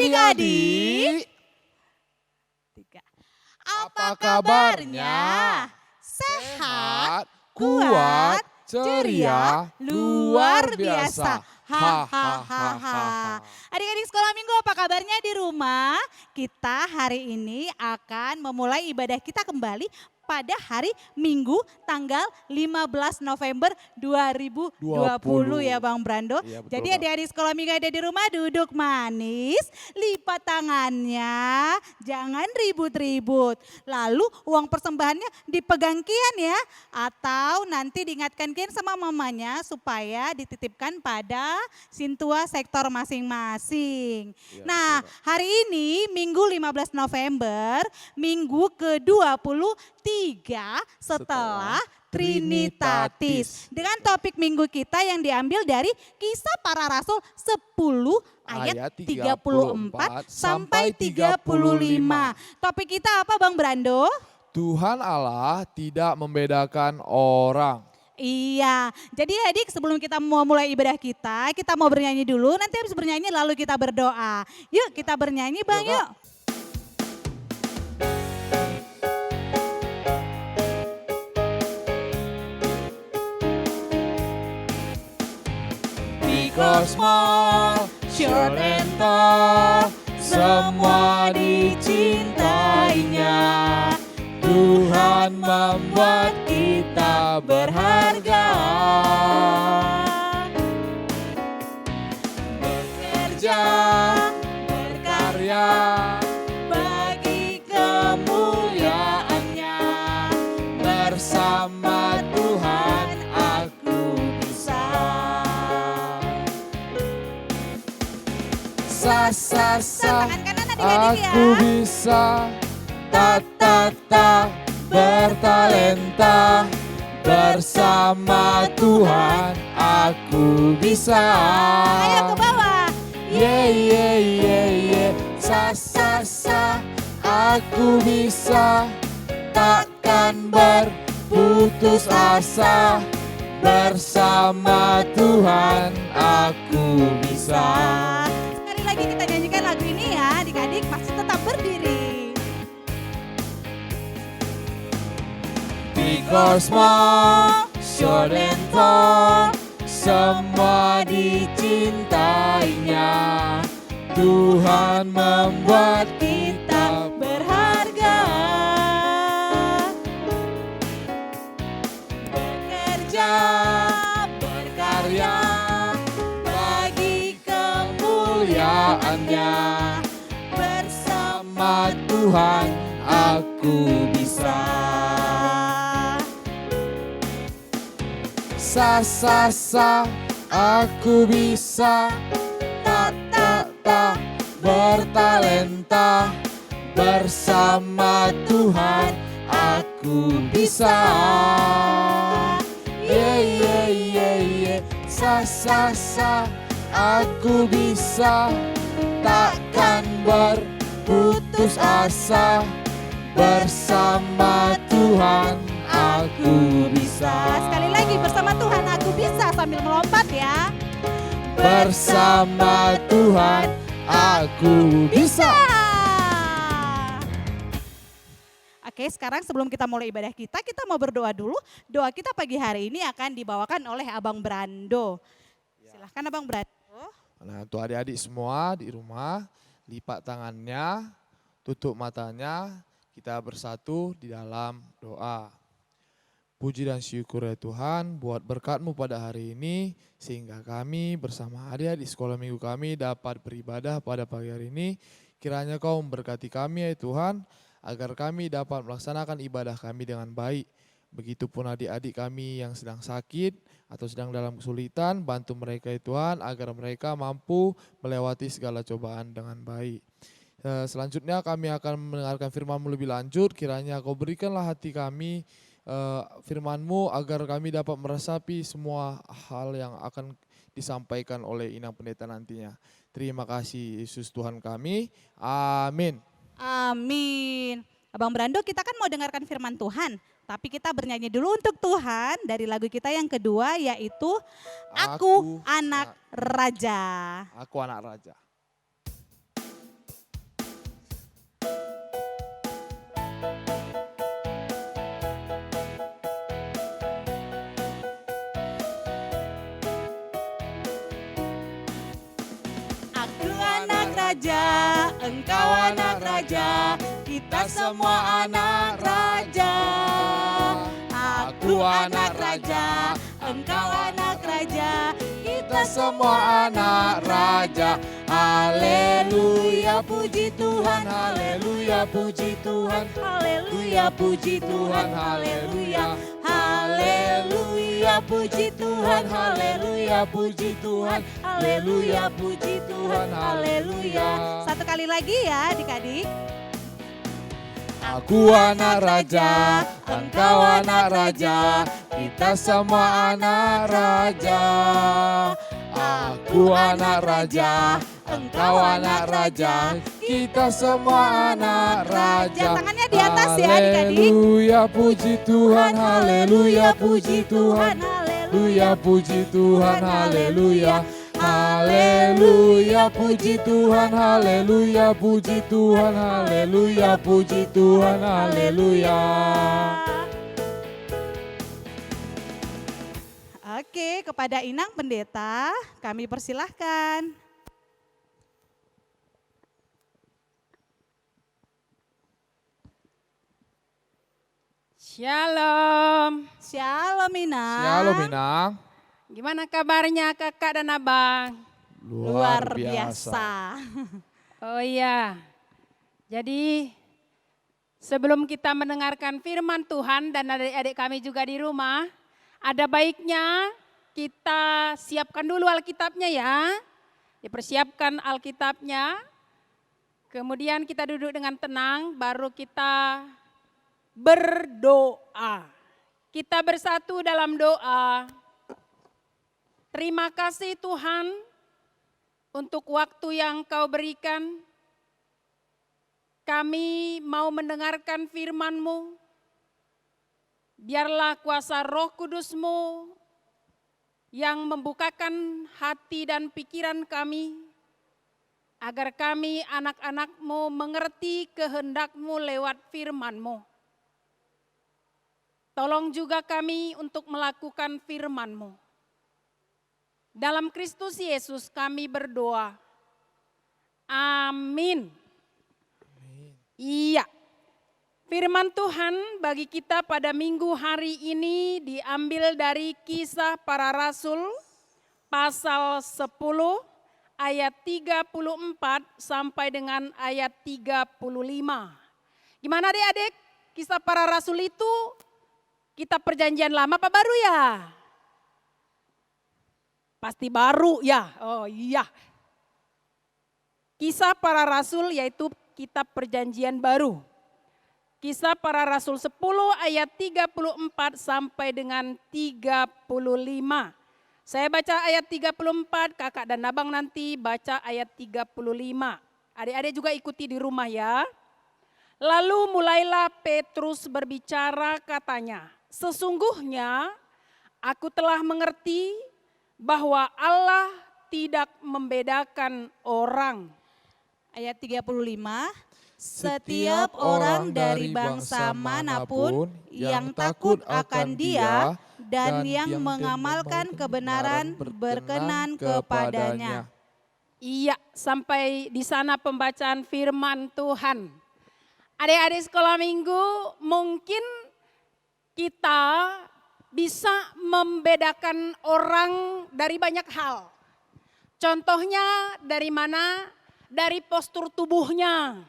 Adik-adik, apa kabarnya? Sehat, kuat, ceria, luar biasa. Hahaha. Adik-adik sekolah minggu, apa kabarnya di rumah? Kita hari ini akan memulai ibadah kita kembali pada hari Minggu tanggal 15 November 2020 ya Bang Brando. Iya, betul, Jadi Kak. adik-adik sekolah minggu ada di rumah duduk manis, lipat tangannya, jangan ribut-ribut. Lalu uang persembahannya dipegang Kian ya, atau nanti diingatkan Kian sama mamanya supaya dititipkan pada Sintua sektor masing-masing. Iya, Nah, betul, Kak. hari ini Minggu 15 November, minggu ke-23 setelah Trinitatis. Dengan topik minggu kita yang diambil dari Kisah Para Rasul 10 ayat 34 sampai 35. Topik kita apa Bang Brando? Tuhan Allah tidak membedakan orang. Iya, jadi adik sebelum kita mau mulai ibadah kita mau bernyanyi dulu, nanti habis bernyanyi lalu kita berdoa. Yuk kita bernyanyi Bang, Yuk, Kak. yuk. Big or small, short and tall, semua dicintainya. Tuhan membuat kita berharga. Bekerja, berkarya, bagi kemuliaannya. Bersama Tuhan aku bisa. Sa Tangan kanan adik-adik ya. aku bisa ta bertalenta, bersama Tuhan aku bisa. Ayo ke bawah. Sa aku bisa, takkan berputus asa, bersama Tuhan aku bisa. Sekali lagi kita nyanyikan lagu ini ya, adik-adik masih tetap berdiri. Big or small, short and tall, semua dicintainya. Tuhan membuat kita Berharga, bekerja, berkarya, bagi kemuliaannya. Bersama sama Tuhan aku bisa. Sa aku bisa, ta bertalenta, bersama Tuhan aku bisa. Sa aku bisa, takkan berputus asa, bersama Tuhan aku bisa. Sekali lagi bersama Tuhan aku bisa sambil melompat ya. Bersama Tuhan aku bisa. Oke, sekarang sebelum kita mulai ibadah kita mau berdoa dulu. Doa kita pagi hari ini akan dibawakan oleh Abang Brando. Silahkan Abang Brando. Nah, untuk adik-adik semua di rumah, lipat tangannya, tutup matanya, kita bersatu di dalam doa. Puji dan syukur ya Tuhan buat berkat-Mu pada hari ini, sehingga kami bersama adik-adik sekolah minggu kami dapat beribadah pada pagi hari ini. Kiranya Kau memberkati kami ya Tuhan, agar kami dapat melaksanakan ibadah kami dengan baik. Begitupun adik-adik kami yang sedang sakit atau sedang dalam kesulitan, bantu mereka ya Tuhan agar mereka mampu melewati segala cobaan dengan baik. Selanjutnya kami akan mendengarkan firman-Mu lebih lanjut, kiranya Kau berikanlah hati kami firman-Mu agar kami dapat meresapi semua hal yang akan disampaikan oleh Inang Pendeta nantinya. Terima kasih Yesus Tuhan kami, amin. Amin. Abang Brando, kita kan mau dengarkan firman Tuhan, tapi kita bernyanyi dulu untuk Tuhan dari lagu kita yang kedua yaitu Aku Anak Raja. Aku Anak Raja. raja, engkau anak raja, kita semua anak raja. Aku anak raja, engkau anak raja, kita semua anak raja. Haleluya, puji Tuhan, haleluya, puji Tuhan, haleluya, puji Tuhan, haleluya. Haleluya, puji Tuhan, haleluya, puji Tuhan, haleluya, puji Tuhan, haleluya. Satu kali lagi ya adik-adik. Aku anak raja, engkau anak raja, kita semua anak raja. Aku anak raja, engkau anak raja, kita semua anak raja. Tangannya di atas ya adik-adik. Haleluya, puji Tuhan, haleluya, puji Tuhan, haleluya, puji Tuhan, haleluya. Haleluya, puji Tuhan, haleluya, puji Tuhan, haleluya, puji Tuhan, haleluya. Oke, kepada Inang Pendeta kami persilahkan. Shalom. Shalom Inang. Shalom Inang. Gimana kabarnya kakak dan abang? Luar biasa. Oh iya, jadi sebelum kita mendengarkan firman Tuhan dan adik-adik kami juga di rumah, ada baiknya kita siapkan dulu Alkitabnya ya. Dipersiapkan Alkitabnya, kemudian kita duduk dengan tenang, baru kita berdoa. Kita bersatu dalam doa. Terima kasih Tuhan untuk waktu yang Kau berikan. Kami mau mendengarkan firman-Mu. Biarlah kuasa Roh Kudus-Mu yang membukakan hati dan pikiran kami, agar kami anak-anak-Mu mengerti kehendak-Mu lewat firman-Mu. Tolong juga kami untuk melakukan firman-Mu. Dalam Kristus Yesus kami berdoa. Amin. Iya. Firman Tuhan bagi kita pada minggu hari ini diambil dari Kisah Para Rasul pasal 10 ayat 34 sampai dengan ayat 35. Gimana adik-adik? Kisah Para Rasul itu kitab perjanjian lama apa baru ya? Pasti baru ya, oh iya. Kisah Para Rasul yaitu kitab perjanjian baru. Kisah Para Rasul 10 ayat 34 sampai dengan 35. Saya baca ayat 34, kakak dan abang nanti baca ayat 35. Adik-adik juga ikuti di rumah ya. Lalu mulailah Petrus berbicara katanya, sesungguhnya aku telah mengerti bahwa Allah tidak membedakan orang. Ayat 35, setiap orang dari bangsa manapun yang takut akan Dia dan yang mengamalkan kebenaran berkenan kepadanya. Iya, sampai di sana pembacaan firman Tuhan. Adik-adik sekolah minggu, mungkin kita bisa membedakan orang dari banyak hal. Contohnya dari mana? Dari postur tubuhnya.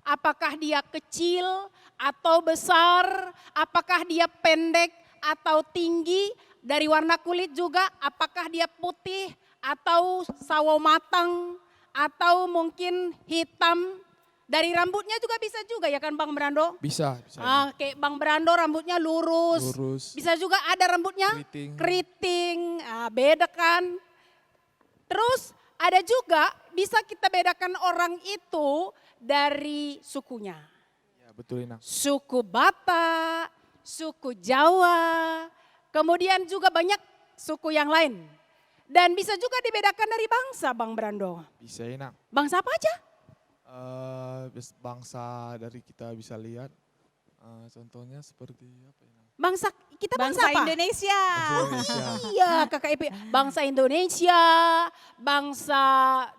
Apakah dia kecil atau besar? Apakah dia pendek atau tinggi? Dari warna kulit juga, apakah dia putih atau sawo matang? Atau mungkin hitam? Dari rambutnya juga bisa juga ya kan Bang Brando? Bisa. Kayak Bang Brando rambutnya lurus. Bisa juga ada rambutnya keriting. Beda kan? Terus ada juga bisa kita bedakan orang itu dari sukunya. Ya, betul Inang. Suku Batak, suku Jawa, kemudian juga banyak suku yang lain. Dan bisa juga dibedakan dari bangsa Bang Brando. Bisa Inang. Bangsa apa aja? Bangsa dari kita bisa lihat, contohnya seperti apa Inang? Kita bangsa apa? Indonesia. Indonesia. Iya, KKIP. Bangsa Indonesia, bangsa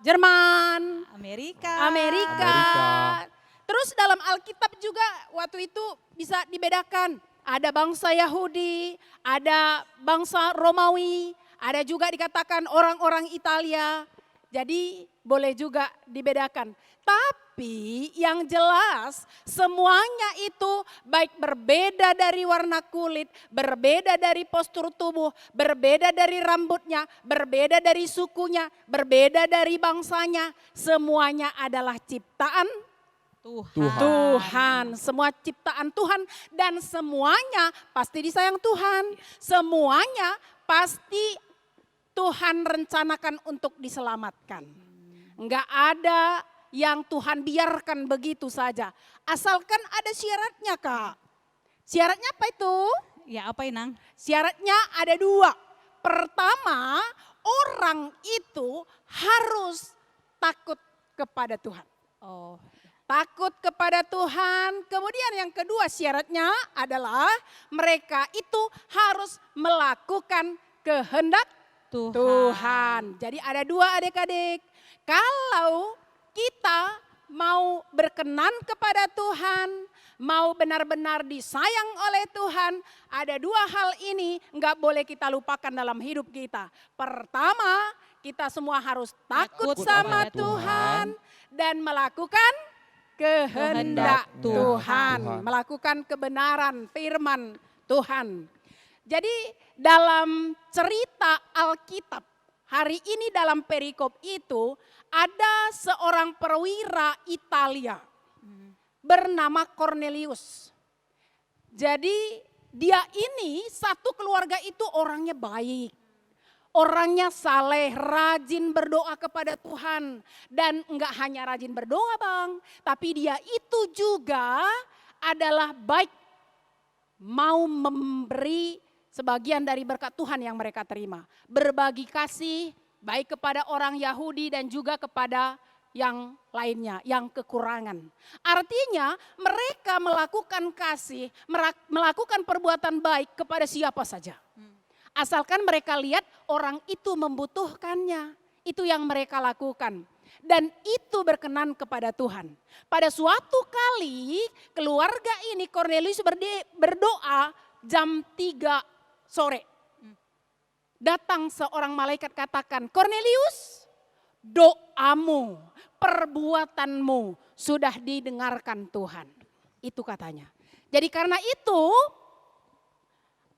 Jerman, Amerika. Amerika. Terus dalam Alkitab juga waktu itu bisa dibedakan. Ada bangsa Yahudi, ada bangsa Romawi, ada juga dikatakan orang-orang Italia. Jadi boleh juga dibedakan. Tapi yang jelas semuanya itu baik berbeda dari warna kulit, berbeda dari postur tubuh, berbeda dari rambutnya, berbeda dari sukunya, berbeda dari bangsanya. Semuanya adalah ciptaan Tuhan. Semua ciptaan Tuhan dan semuanya pasti disayang Tuhan. Semuanya pasti Tuhan rencanakan untuk diselamatkan. Enggak ada yang Tuhan biarkan begitu saja. Asalkan ada syaratnya, Kak. Syaratnya apa itu? Ya apa Inang? Syaratnya ada 2. Pertama, orang itu harus takut kepada Tuhan. Oh, Takut kepada Tuhan. Kemudian yang kedua syaratnya adalah mereka itu harus melakukan kehendak Tuhan. Jadi ada 2 adik-adik. Kalau kita mau berkenan kepada Tuhan, mau benar-benar disayang oleh Tuhan, ada 2 hal ini nggak boleh kita lupakan dalam hidup kita. Pertama, kita semua harus takut sama kepada Tuhan dan melakukan kehendak Tuhan, melakukan kebenaran firman Tuhan. Jadi dalam cerita Alkitab hari ini dalam perikop itu ada seorang perwira Italia bernama Cornelius. Jadi dia ini satu keluarga itu orangnya baik. Orangnya saleh, rajin berdoa kepada Tuhan. Dan enggak hanya rajin berdoa Bang, tapi dia itu juga adalah baik mau memberi sebagian dari berkat Tuhan yang mereka terima. Berbagi kasih baik kepada orang Yahudi dan juga kepada yang lainnya, yang kekurangan. Artinya mereka melakukan kasih, melakukan perbuatan baik kepada siapa saja. Asalkan mereka lihat orang itu membutuhkannya. Itu yang mereka lakukan. Dan itu berkenan kepada Tuhan. Pada suatu kali keluarga ini Cornelius berdoa jam 3 sore. Datang seorang malaikat katakan, Cornelius, doamu, perbuatanmu sudah didengarkan Tuhan. Itu katanya. Jadi karena itu,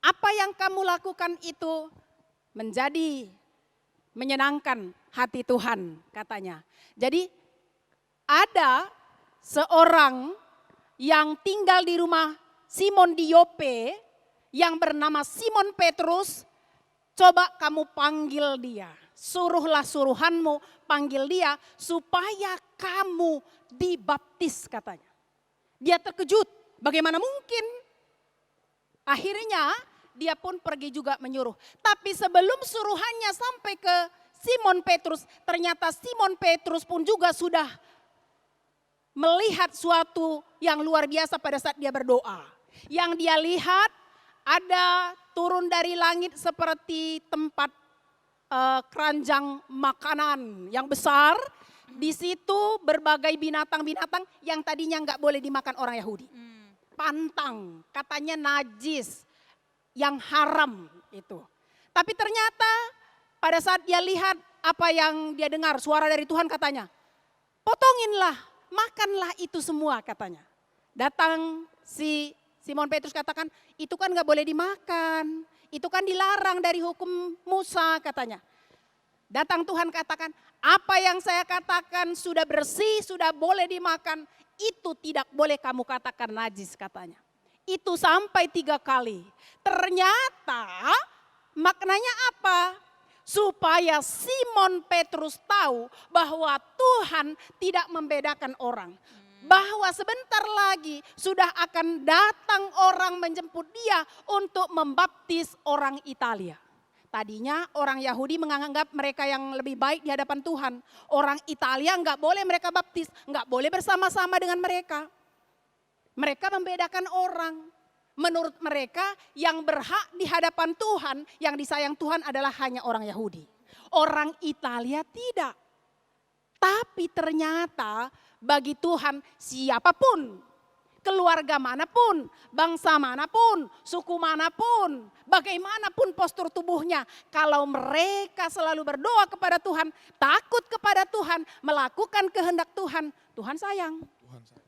apa yang kamu lakukan itu menjadi menyenangkan hati Tuhan katanya. Jadi ada seorang yang tinggal di rumah Simon di Yope yang bernama Simon Petrus. Coba kamu panggil dia. Suruhlah suruhanmu panggil dia supaya kamu dibaptis katanya. Dia terkejut. Bagaimana mungkin? Akhirnya dia pun pergi juga menyuruh. Tapi sebelum suruhannya sampai ke Simon Petrus, ternyata Simon Petrus pun juga sudah melihat suatu yang luar biasa pada saat dia berdoa. Yang dia lihat ada turun dari langit seperti tempat keranjang makanan yang besar. Di situ berbagai binatang-binatang yang tadinya nggak boleh dimakan orang Yahudi. Pantang, katanya najis, yang haram itu. Tapi ternyata pada saat dia lihat apa yang dia dengar, suara dari Tuhan katanya, potonginlah, makanlah itu semua katanya. Datang si Simon Petrus katakan, itu kan gak boleh dimakan, itu kan dilarang dari hukum Musa katanya. Datang Tuhan katakan, apa yang saya katakan sudah bersih, sudah boleh dimakan, itu tidak boleh kamu katakan najis katanya. Itu sampai 3 kali. Ternyata maknanya apa? Supaya Simon Petrus tahu bahwa Tuhan tidak membedakan orang. Bahwa sebentar lagi sudah akan datang orang menjemput dia untuk membaptis orang Italia. Tadinya orang Yahudi menganggap mereka yang lebih baik di hadapan Tuhan. Orang Italia nggak boleh mereka baptis, nggak boleh bersama-sama dengan mereka. Mereka membedakan orang. Menurut mereka yang berhak di hadapan Tuhan, yang disayang Tuhan adalah hanya orang Yahudi. Orang Italia tidak. Tapi ternyata bagi Tuhan siapapun, keluarga manapun, bangsa manapun, suku manapun, bagaimanapun postur tubuhnya, kalau mereka selalu berdoa kepada Tuhan, takut kepada Tuhan, melakukan kehendak Tuhan, Tuhan sayang.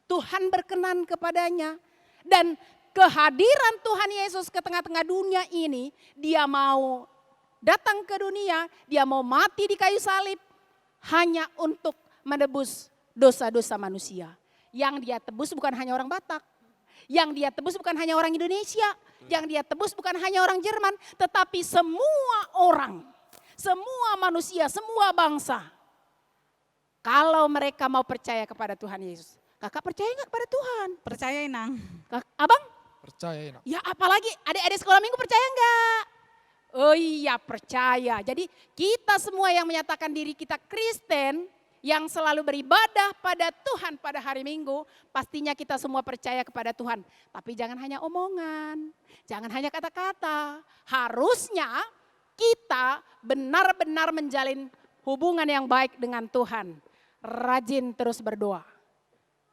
Tuhan berkenan kepadanya. Dan kehadiran Tuhan Yesus ke tengah-tengah dunia ini, dia mau datang ke dunia, dia mau mati di kayu salib hanya untuk menebus dosa-dosa manusia. Yang dia tebus bukan hanya orang Batak, yang dia tebus bukan hanya orang Indonesia, yang dia tebus bukan hanya orang Jerman, tetapi semua orang, semua manusia, semua bangsa. Kalau mereka mau percaya kepada Tuhan Yesus. Kakak percaya nggak kepada Tuhan? Percaya Inang. Abang? Percaya enak. Ya apalagi adik-adik sekolah minggu percaya enggak? Oh iya percaya. Jadi kita semua yang menyatakan diri kita Kristen, yang selalu beribadah pada Tuhan pada hari Minggu, pastinya kita semua percaya kepada Tuhan. Tapi jangan hanya omongan, jangan hanya kata-kata. Harusnya kita benar-benar menjalin hubungan yang baik dengan Tuhan. Rajin terus berdoa.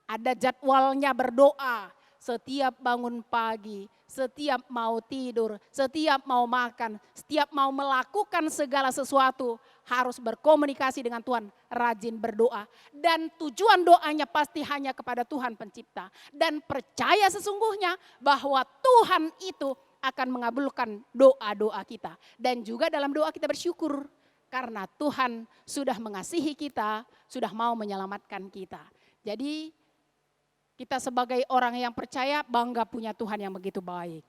Ada jadwalnya berdoa. Setiap bangun pagi, setiap mau tidur, setiap mau makan, setiap mau melakukan segala sesuatu harus berkomunikasi dengan Tuhan, rajin berdoa. Dan tujuan doanya pasti hanya kepada Tuhan pencipta. Dan percaya sesungguhnya bahwa Tuhan itu akan mengabulkan doa-doa kita. Dan juga dalam doa kita bersyukur karena Tuhan sudah mengasihi kita, sudah mau menyelamatkan kita. Jadi kita sebagai orang yang percaya bangga punya Tuhan yang begitu baik.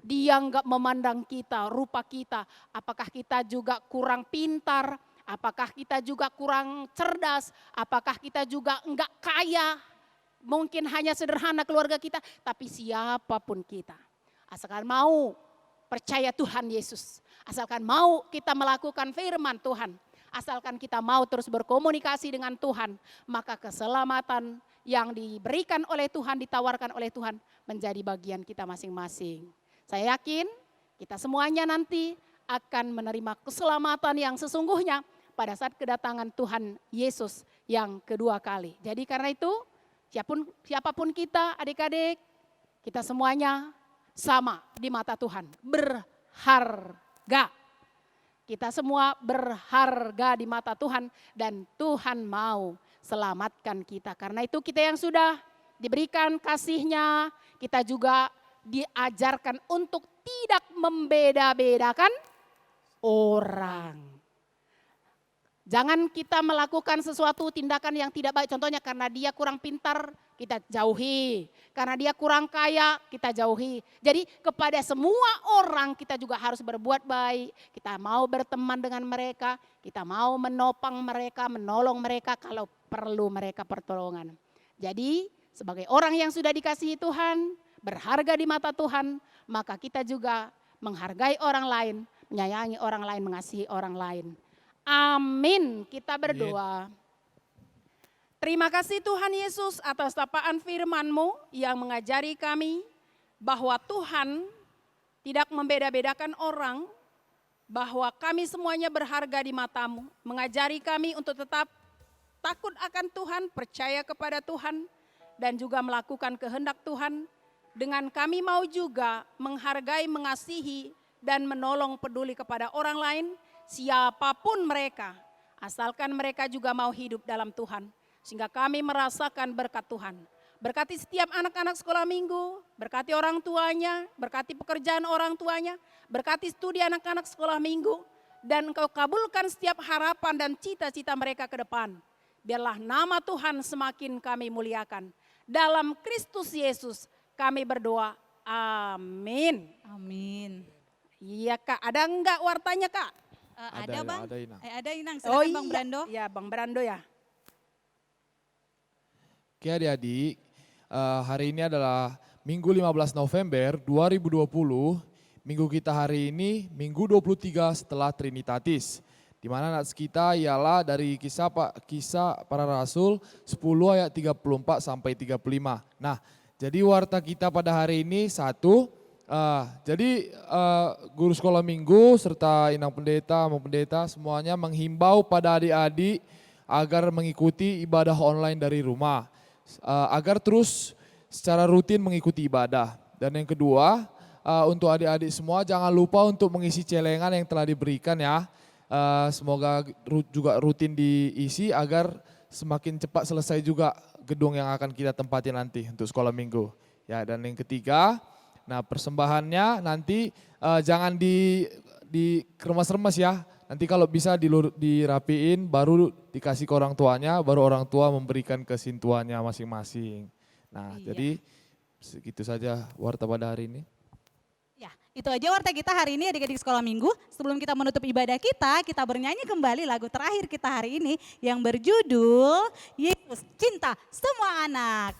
Dia enggak memandang kita, rupa kita. Apakah kita juga kurang pintar? Apakah kita juga kurang cerdas? Apakah kita juga enggak kaya? Mungkin hanya sederhana keluarga kita. Tapi siapapun kita. Asalkan mau percaya Tuhan Yesus. Asalkan mau kita melakukan firman Tuhan. Asalkan kita mau terus berkomunikasi dengan Tuhan. Maka keselamatan yang diberikan oleh Tuhan, ditawarkan oleh Tuhan menjadi bagian kita masing-masing. Saya yakin kita semuanya nanti akan menerima keselamatan yang sesungguhnya pada saat kedatangan Tuhan Yesus yang kedua kali. Jadi karena itu siapapun kita adik-adik, kita semuanya sama di mata Tuhan, berharga. Kita semua berharga di mata Tuhan dan Tuhan mau selamatkan kita. Karena itu kita yang sudah diberikan kasih-Nya, kita juga diajarkan untuk tidak membeda-bedakan orang. Jangan kita melakukan sesuatu tindakan yang tidak baik. Contohnya karena dia kurang pintar, kita jauhi. Karena dia kurang kaya, kita jauhi. Jadi kepada semua orang kita juga harus berbuat baik. Kita mau berteman dengan mereka, kita mau menopang mereka, menolong mereka kalau perlu mereka pertolongan. Jadi sebagai orang yang sudah dikasihi Tuhan, berharga di mata Tuhan, maka kita juga menghargai orang lain, menyayangi orang lain, mengasihi orang lain. Amin. Kita berdoa. Terima kasih Tuhan Yesus atas sapaan firman-Mu yang mengajari kami bahwa Tuhan tidak membeda-bedakan orang, bahwa kami semuanya berharga di mata-Mu. Mengajari kami untuk tetap takut akan Tuhan, percaya kepada Tuhan, dan juga melakukan kehendak Tuhan. Dengan kami mau juga menghargai, mengasihi, dan menolong peduli kepada orang lain, siapapun mereka, asalkan mereka juga mau hidup dalam Tuhan. Sehingga kami merasakan berkat Tuhan. Berkati setiap anak-anak sekolah minggu, berkati orang tuanya, berkati pekerjaan orang tuanya, berkati studi anak-anak sekolah minggu, dan Engkau kabulkan setiap harapan dan cita-cita mereka ke depan. Biarlah nama Tuhan semakin kami muliakan. Dalam Kristus Yesus kami berdoa, amin. Amin. Iya Kak, ada enggak wartanya Kak? Ada Bang? Ada Inang. Ada Inang, silakan Bang Brando. Iya Bang Brando ya. Oke adik-adik, hari ini adalah Minggu 15 November 2020. Minggu kita hari ini Minggu 23 setelah Trinitatis. Di mana nats kita ialah dari kisah para rasul 10 ayat 34 sampai 35. Nah, jadi warta kita pada hari ini 1, Jadi guru sekolah minggu serta inang pendeta maupun pendeta semuanya menghimbau pada adik-adik agar mengikuti ibadah online dari rumah. Agar terus secara rutin mengikuti ibadah. Dan yang kedua, untuk adik-adik semua jangan lupa untuk mengisi celengan yang telah diberikan ya. Semoga juga rutin diisi agar semakin cepat selesai juga gedung yang akan kita tempati nanti untuk sekolah minggu. Ya, dan yang ketiga, nah persembahannya nanti jangan dikeremas-remas ya. Nanti kalau bisa dirapiin baru dikasih ke orang tuanya, baru orang tua memberikan ke sintuannya masing-masing. Nah jadi segitu saja warta pada hari ini. Ya, itu aja warta kita hari ini adik-adik sekolah minggu. Sebelum kita menutup ibadah kita bernyanyi kembali lagu terakhir kita hari ini yang berjudul Yesus Cinta Semua Anak.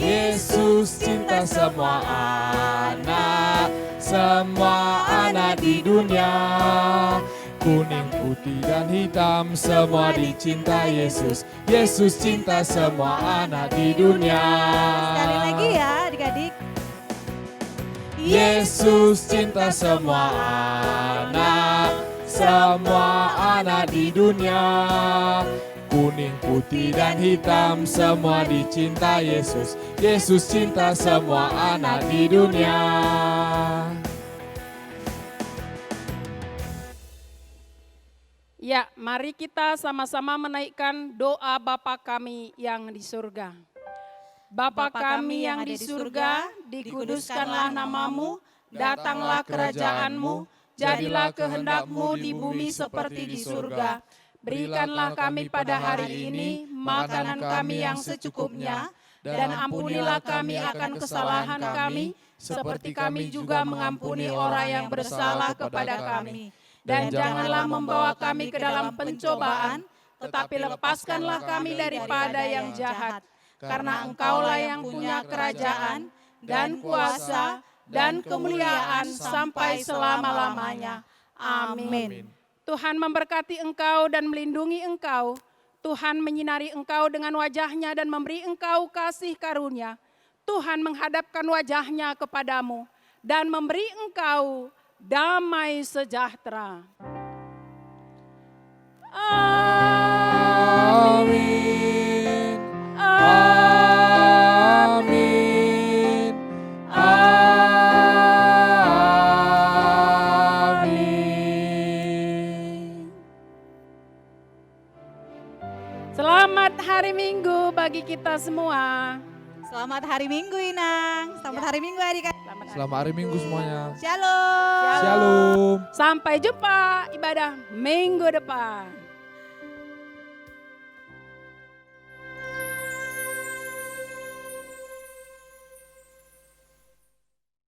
Yesus cinta semua anak di dunia. Kuning, putih dan hitam semua dicinta Yesus. Yesus cinta semua anak di dunia. Sekali lagi ya adik-adik. Yesus cinta semua anak di dunia. Kuning, putih dan hitam semua dicinta Yesus. Yesus cinta semua anak di dunia. Ya, mari kita sama-sama menaikkan doa Bapa kami yang di surga. Bapa kami yang di surga, dikuduskanlah namamu, datanglah kerajaanmu, jadilah kehendakmu di bumi seperti di surga. Berikanlah kami pada hari ini makanan kami yang secukupnya, dan ampunilah kami akan kesalahan kami, seperti kami juga mengampuni orang yang bersalah kepada kami. Dan janganlah membawa kami ke dalam pencobaan, tetapi lepaskanlah kami daripada yang jahat. Karena Engkaulah yang punya kerajaan, dan kuasa, dan kemuliaan sampai selama-lamanya. Amin. Tuhan memberkati engkau dan melindungi engkau. Tuhan menyinari engkau dengan wajahnya dan memberi engkau kasih karunia. Tuhan menghadapkan wajahnya kepadamu dan memberi engkau damai sejahtera. Amin. Amin. Amin. Selamat hari Minggu bagi kita semua. Selamat hari Minggu Inang. Selamat hari Minggu adik-adik. Selamat hari Minggu semuanya. Shalom. Shalom. Sampai jumpa ibadah minggu depan.